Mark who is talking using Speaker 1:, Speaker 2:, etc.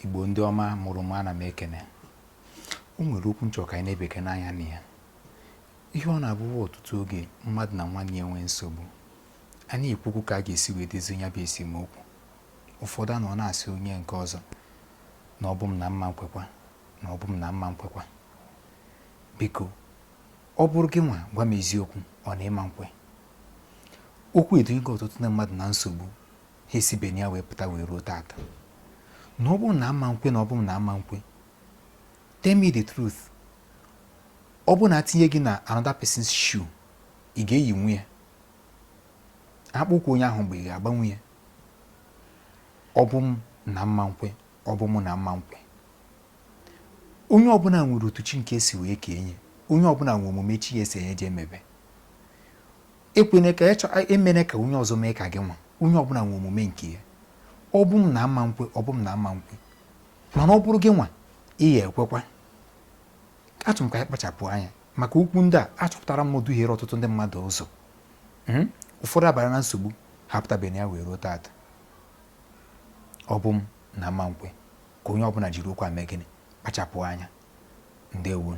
Speaker 1: Igbo ndị ọma mụrụ m, ana m ekene. O nwere okwu nchọ ka anyị na-ebeke n'anya na ya. Ihe ọ na-abụ ọtụtụ oge mmadụ na nwanne ya nwee nsogbu, anyị ekwukwu ka a ga-esi wee dozie ya bụ esemokwu. Ụfọdụ anọ na-asị onye nke ọzọ na ọ bụ m na mma nkwekwa, na ọ bụ m na mma nkwekwa. Biko, ọ bụrụ gị nwa gwa m eziokwu, ọ na ịma nkwe. Okwu eduga ọtụtụ ndị mmadụ na nsogbu ha esibeni ya wee pụta wee ruo taata. Na ọ bụ na ama nkwe, na ọ bụ m na ama nkwe. Tell me the truth. Ọ bụ na atinye gị na another person's shoe, ị ga-eyi nwunye? Akpụkwa onye ahụ mgbe ị ga-agbanwe ya? Ọ bụ m na mma nkwe, ọ bụ m na mma nkwe. Onye ọbụla nwere otu chi nke si wee kee nye. Onye ọbụla nwere omume chi ya esi enye je emebe. Ekwene ka emene ka onye ọzọ mee ka gị nwa. Onye ọbụla nwere omume nke ya. Ọ bụ m na ama nkwe, ọ bụ m na ama nkwe. Mana ọ bụrụ gị nwa, ị ya ekwekwa. Achọ m ka anyị kpachapụ anya maka okwu ndị a. Achọpụtara m duhiere ọtụtụ ndị mmadụ ụzọ. Ụfọdụ abara na nsogbu hapụtabene ya wee ruo taata. Ọ bụ m na ama nkwe, ka onye ọbụla jiri okwu a mee gịnị? Kpachapụ anya. Ndewo.